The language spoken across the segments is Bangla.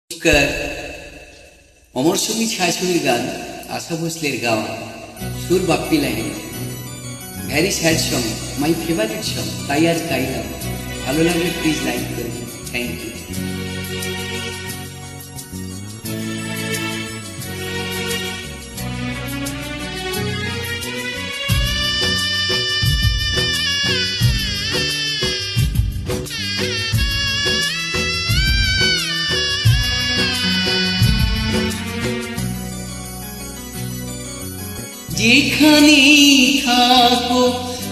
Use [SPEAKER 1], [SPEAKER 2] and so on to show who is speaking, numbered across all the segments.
[SPEAKER 1] নমস্কার। অমর সঙ্গী ছায়াছবির গান আশা ভোসলের গাওয়া, সুর বাপ্পি লাইন, very sad song, my favourite song, তাই আজ গাইলাম। ভালো লাগলে প্লিজ লাইক করবেন। Thank you. যেখানেই থাকো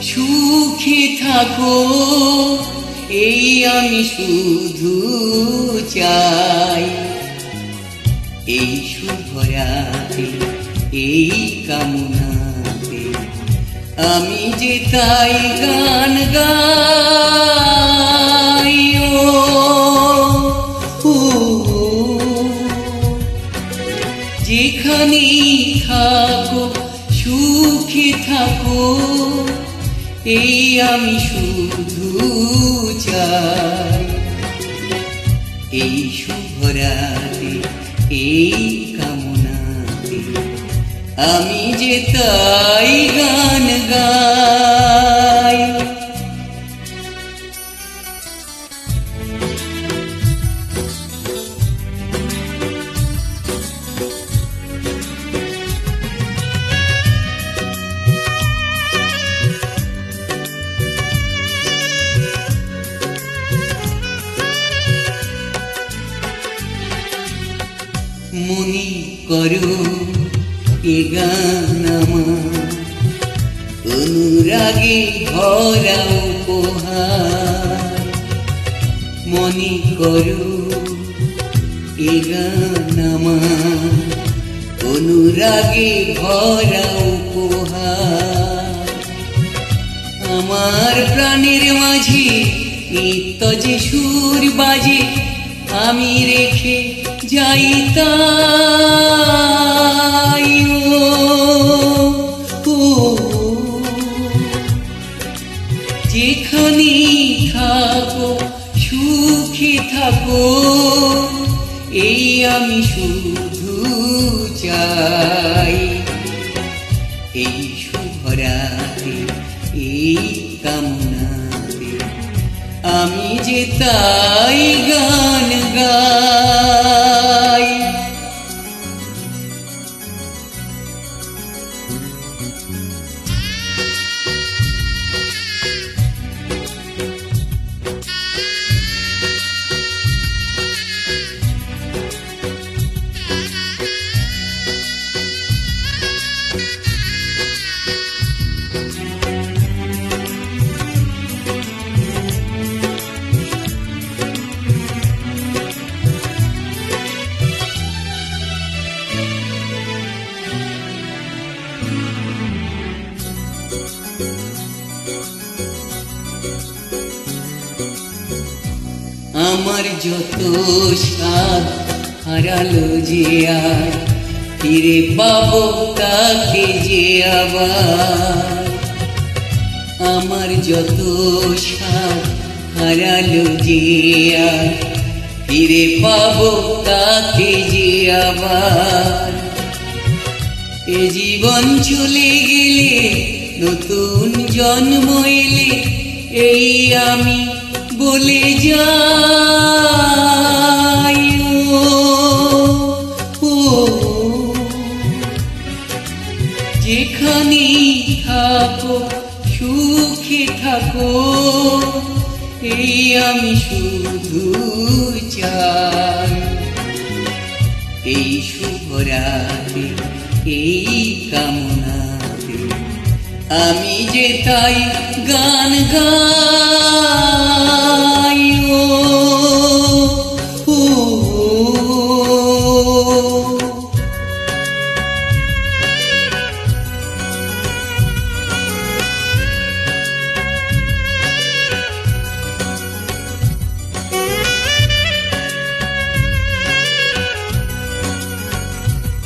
[SPEAKER 1] সুখে থাকো, এই আমি শুধু চাই। এই শুভ রাতে এই কামনাতে আমি যে তাই গান গাই। যেখানেই থাকো সুখে থাকো, এই আমি শুধু চাই। এই শুভ রাতে এই কামনাতে আমি যে তাই গান গাই। মনে করো এ গান আমার অনুরাগে ভরা উপহার। মনে করো এ গান আমার অনুরাগে ভরা উপহার। আমার প্রাণের মাঝে নিত্য যে সুর বাজে, আমি রেখে যাই তাই। যেখানেই থাকো সুখে থাকো, এই আমি শুধু চাই। এই শুভ রাতে এই কামনাতে আমি যে তাই গান গাই। আমার যত স্বাদ হারালো যে আর ফিরে পাবো তাকে যে আবার। আমার যত স্বাদ হারালো যে আর ফিরে পাবো তাকে যে আবার। এ জীবন চলে গেলে নতুন জন্ম এলে, এই আমি বলে যাই। যেখানেই থাকো সুখে থাকো, এই আমি শুধু চাই। এই শুভ রাতে এই কামনাতে আমি যে তাই গান গাই।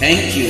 [SPEAKER 1] Thank you.